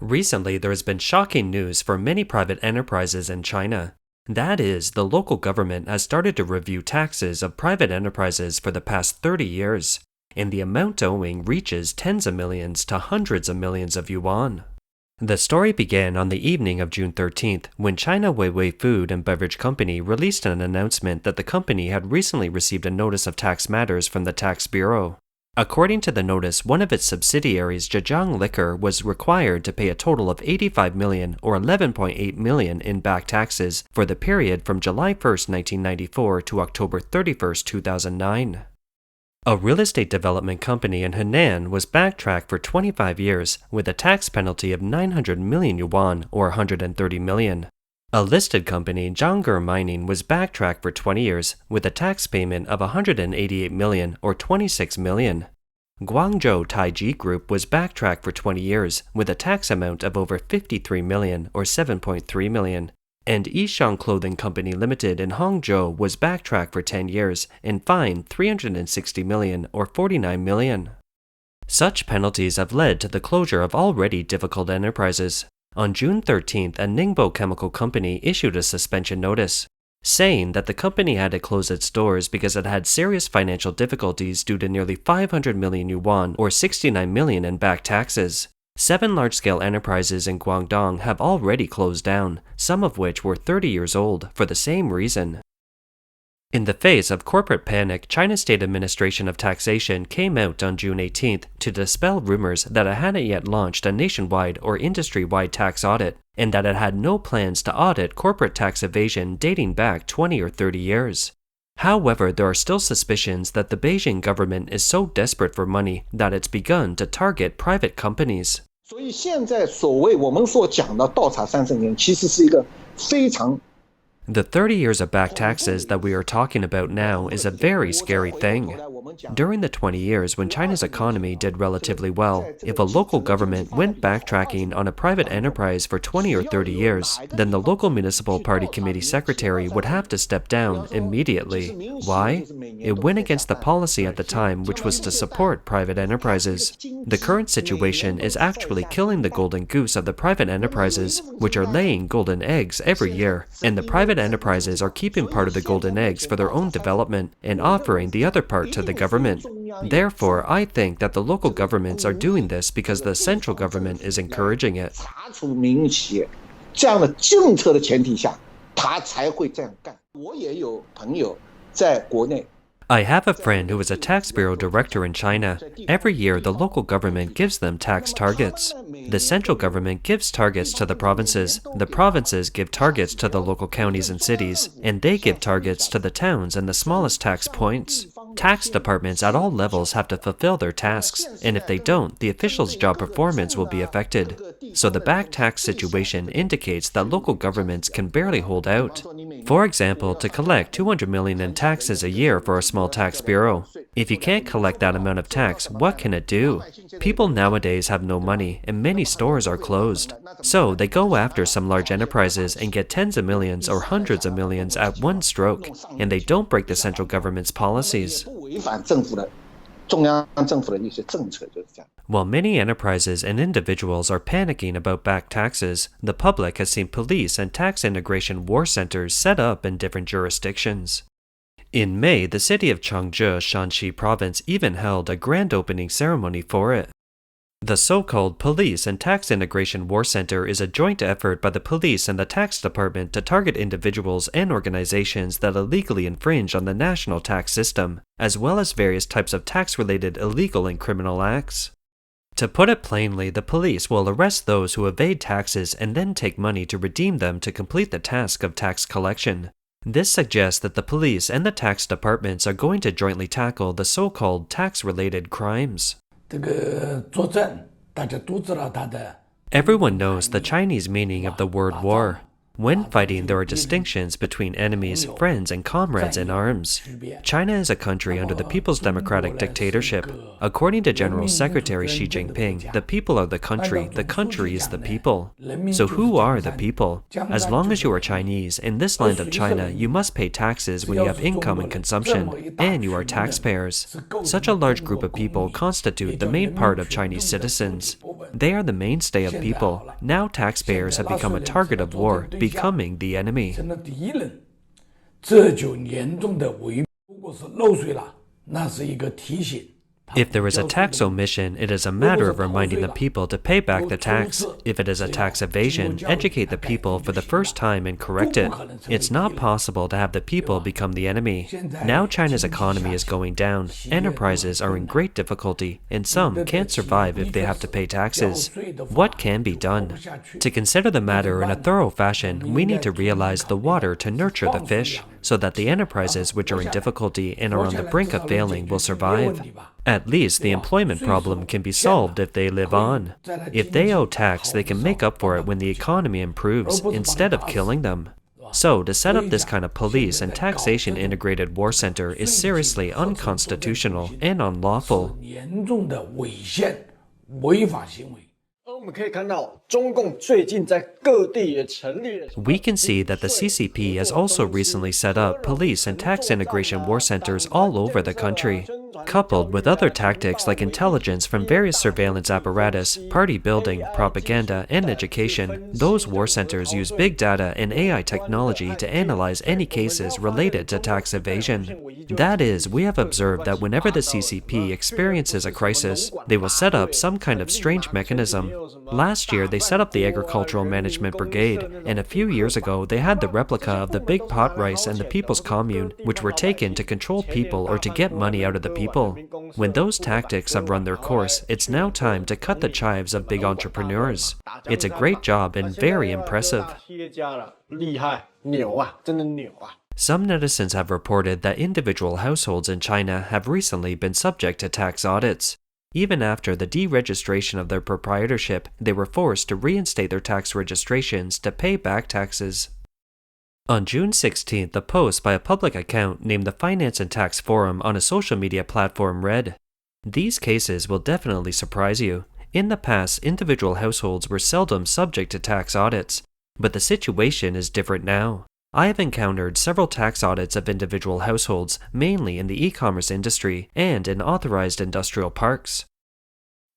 Recently, there has been shocking news for many private enterprises in China. That is, the local government has started to review taxes of private enterprises for the past 30 years, and the amount owing reaches tens of millions to hundreds of millions of yuan. The story began on the evening of June 13th when China Weiwei Food and Beverage Company released an announcement that the company had recently received a notice of tax matters from the Tax Bureau. According to the notice, one of its subsidiaries, Zhejiang Liquor, was required to pay a total of 85 million or 11.8 million in back taxes for the period from July 1st, 1994 to October 31st, 2009. A real estate development company in Henan was backtracked for 25 years with a tax penalty of 900 million yuan or 130 million. A listed company, Zhangge Mining, was backtracked for 20 years with a tax payment of 188 million or 26 million. Guangzhou Taiji Group was backtracked for 20 years with a tax amount of over 53 million or 7.3 million. And Yishang Clothing Company Limited in Hangzhou was backtracked for 10 years and fined 360 million or 49 million. Such penalties have led to the closure of already difficult enterprises. On June 13th, a Ningbo chemical company issued a suspension notice, saying that the company had to close its doors because it had serious financial difficulties due to nearly 500 million yuan or 69 million in back taxes. 7 large-scale enterprises in Guangdong have already closed down, some of which were 30 years old, for the same reason. In the face of corporate panic, China's State Administration of Taxation came out on June 18th to dispel rumors that it hadn't yet launched a nationwide or industry-wide tax audit, and that it had no plans to audit corporate tax evasion dating back 20 or 30 years. However, there are still suspicions that the Beijing government is so desperate for money that it's begun to target private companies. 所以现在所谓我们所讲的倒茶3圣年，其实是一个非常 The 30 years of back taxes that we are talking about now is a very scary thing. During the 20 years when China's economy did relatively well, if a local government went backtracking on a private enterprise for 20 or 30 years, then the local municipal party committee secretary would have to step down immediately. Why? It went against the policy at the time, which was to support private enterprises. The current situation is actually killing the golden goose of the private enterprises, which are laying golden eggs every year, and the private enterprises are keeping part of the golden eggs for their own development and offering the other part to the government. Therefore, I think that the local governments are doing this because the central government is encouraging it. 查处民营企业这样的政策的前提下，他才会这样干。我也有朋友在国内。 I have a friend who is a tax bureau director in China. Every year, the local government gives them tax targets. The central government gives targets to the provinces give targets to the local counties and cities, and they give targets to the towns and the smallest tax points. Tax departments at all levels have to fulfill their tasks, and if they don't, the officials' job performance will be affected. So the back tax situation indicates that local governments can barely hold out. For example, to collect 200 million in taxes a year for a small tax bureau. If you can't collect that amount of tax, what can it do? People nowadays have no money, and many stores are closed. So they go after some large enterprises and get tens of millions or hundreds of millions at one stroke, and they don't break the central government's policies. While many enterprises and individuals are panicking about back taxes, the public has seen police and tax integration war centers set up in different jurisdictions. In May, the city of Changzhou, Shanxi province, even held a grand opening ceremony for it. The so-called Police and Tax Integration War Center is a joint effort by the police and the tax department to target individuals and organizations that illegally infringe on the national tax system, as well as various types of tax-related illegal and criminal acts. To put it plainly, the police will arrest those who evade taxes and then take money to redeem them to complete the task of tax collection. This suggests that the police and the tax departments are going to jointly tackle the so-called tax-related crimes. Everyone knows the Chinese meaning of the word war. When fighting, there are distinctions between enemies, friends, and comrades in arms. China is a country under the People's Democratic Dictatorship. According to General Secretary Xi Jinping, the people are the country is the people. So who are the people? As long as you are Chinese, in this land of China, you must pay taxes when you have income and consumption, and you are taxpayers. Such a large group of people constitute the main part of Chinese citizens. They are the mainstay of people. Now taxpayers have become a target of war, becoming the enemy. 成了敌人，这就严重的违。如果是漏税了，那是一个提醒。 If there is a tax omission, it is a matter of reminding the people to pay back the tax. If it is a tax evasion, educate the people for the first time and correct it. It's not possible to have the people become the enemy. Now China's economy is going down. Enterprises are in great difficulty, and some can't survive if they have to pay taxes. What can be done? To consider the matter in a thorough fashion, we need to realize the water to nurture the fish, so that the enterprises which are in difficulty and are on the brink of failing will survive. At least the employment problem can be solved if they live on. If they owe tax, they can make up for it when the economy improves, instead of killing them. So, to set up this kind of police and taxation integrated war center is seriously unconstitutional and unlawful. 严重的违宪、违法行为。 我们可以看到，中共最近在各地也成立了。 We can see that the CCP has also recently set up police and tax integration war centers all over the country. Coupled with other tactics like intelligence from various surveillance apparatus, party building, propaganda, and education, those war centers use big data and AI technology to analyze any cases related to tax evasion. That is, we have observed that whenever the CCP experiences a crisis, they will set up some kind of strange mechanism. Last year, they set up the Agricultural Management Brigade, and a few years ago, they had the replica of the Big Pot Rice and the People's Commune, which were taken to control people or to get money out of the people. When those tactics have run their course, it's now time to cut the chives of big entrepreneurs. It's a great job and very impressive. Some netizens have reported that individual households in China have recently been subject to tax audits. Even after the deregistration of their proprietorship, they were forced to reinstate their tax registrations to pay back taxes. On June 16th, a post by a public account named the Finance and Tax Forum on a social media platform read, "These cases will definitely surprise you. In the past, individual households were seldom subject to tax audits, but the situation is different now. I have encountered several tax audits of individual households, mainly in the e-commerce industry and in authorized industrial parks.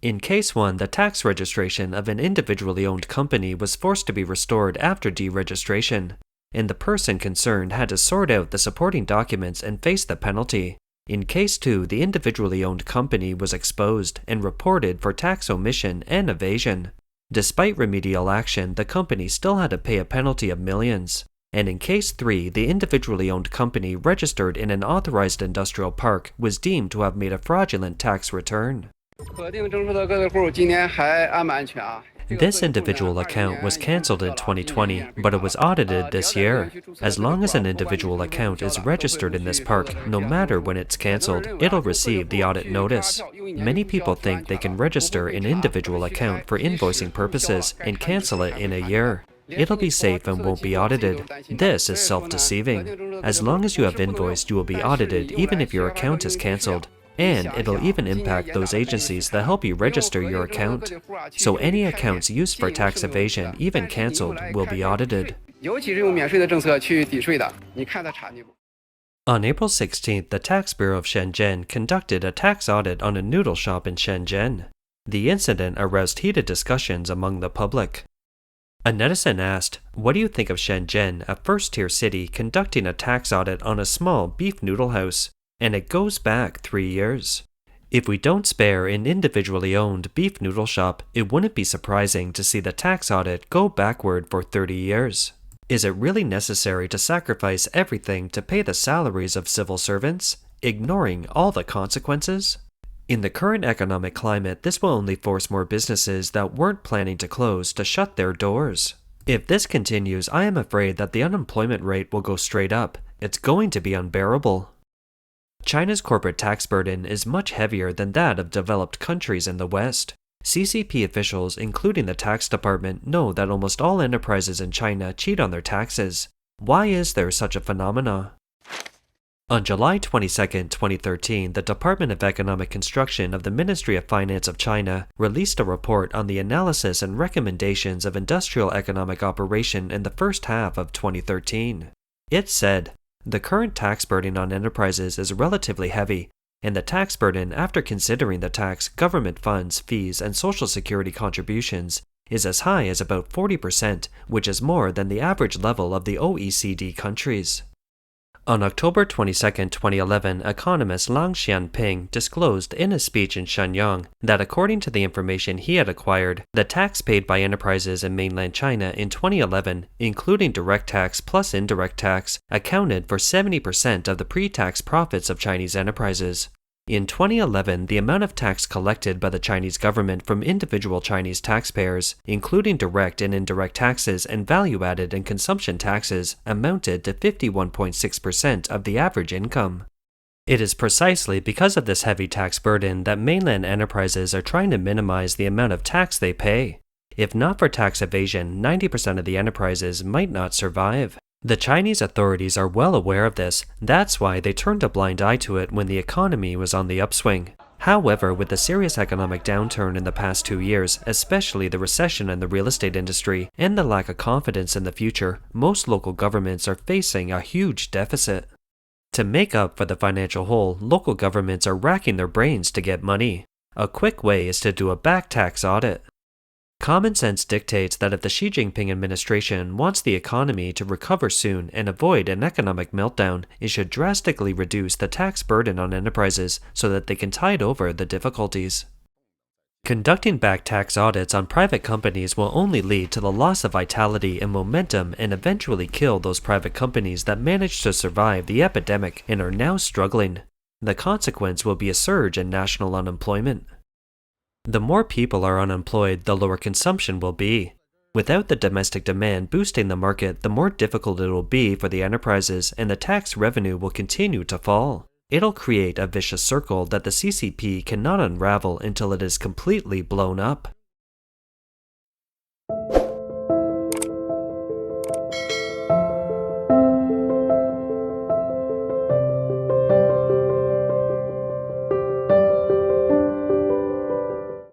In case 1, the tax registration of an individually owned company was forced to be restored after deregistration, and the person concerned had to sort out the supporting documents and face the penalty. In case 2, the individually owned company was exposed and reported for tax omission and evasion. Despite remedial action, the company still had to pay a penalty of millions. And in case 3, the individually owned company registered in an authorized industrial park was deemed to have made a fraudulent tax return. This individual account was cancelled in 2020, but it was audited this year. As long as an individual account is registered in this park, no matter when it's cancelled, it'll receive the audit notice. Many people think they can register an individual account for invoicing purposes and cancel it in a year. It'll be safe and won't be audited. This is self-deceiving. As long as you have invoiced, you will be audited even if your account is cancelled. And it'll even impact those agencies that help you register your account. So any accounts used for tax evasion, even cancelled, will be audited. On April 16th, the Tax Bureau of Shenzhen conducted a tax audit on a noodle shop in Shenzhen. The incident aroused heated discussions among the public. A netizen asked, "What do you think of Shenzhen, a first-tier city, conducting a tax audit on a small beef noodle house? And it goes back 3 years. If we don't spare an individually owned beef noodle shop, it wouldn't be surprising to see the tax audit go backward for 30 years. Is it really necessary to sacrifice everything to pay the salaries of civil servants, ignoring all the consequences?" In the current economic climate, this will only force more businesses that weren't planning to close to shut their doors. If this continues, I am afraid that the unemployment rate will go straight up. It's going to be unbearable. China's corporate tax burden is much heavier than that of developed countries in the West. CCP officials, including the tax department, know that almost all enterprises in China cheat on their taxes. Why is there such a phenomena? On July 22, 2013, the Department of Economic Construction of the Ministry of Finance of China released a report on the analysis and recommendations of industrial economic operation in the first half of 2013. It said, "The current tax burden on enterprises is relatively heavy, and the tax burden after considering the tax, government funds, fees, and social security contributions is as high as about 40%, which is more than the average level of the OECD countries. On October 22, 2011, economist Lang Xianping disclosed in a speech in Shenyang that according to the information he had acquired, the tax paid by enterprises in mainland China in 2011, including direct tax plus indirect tax, accounted for 70% of the pre-tax profits of Chinese enterprises. In 2011, the amount of tax collected by the Chinese government from individual Chinese taxpayers, including direct and indirect taxes and value-added and consumption taxes, amounted to 51.6% of the average income. It is precisely because of this heavy tax burden that mainland enterprises are trying to minimize the amount of tax they pay. If not for tax evasion, 90% of the enterprises might not survive. The Chinese authorities are well aware of this. That's why they turned a blind eye to it when the economy was on the upswing. However, with the serious economic downturn in the past 2 years, especially the recession in the real estate industry and the lack of confidence in the future, most local governments are facing a huge deficit. To make up for the financial hole, local governments are racking their brains to get money. A quick way is to do a back tax audit. Common sense dictates that if the Xi Jinping administration wants the economy to recover soon and avoid an economic meltdown, it should drastically reduce the tax burden on enterprises so that they can tide over the difficulties. Conducting back tax audits on private companies will only lead to the loss of vitality and momentum and eventually kill those private companies that managed to survive the epidemic and are now struggling. The consequence will be a surge in national unemployment. The more people are unemployed, the lower consumption will be. Without the domestic demand boosting the market, the more difficult it will be for the enterprises and the tax revenue will continue to fall. It'll create a vicious circle that the CCP cannot unravel until it is completely blown up.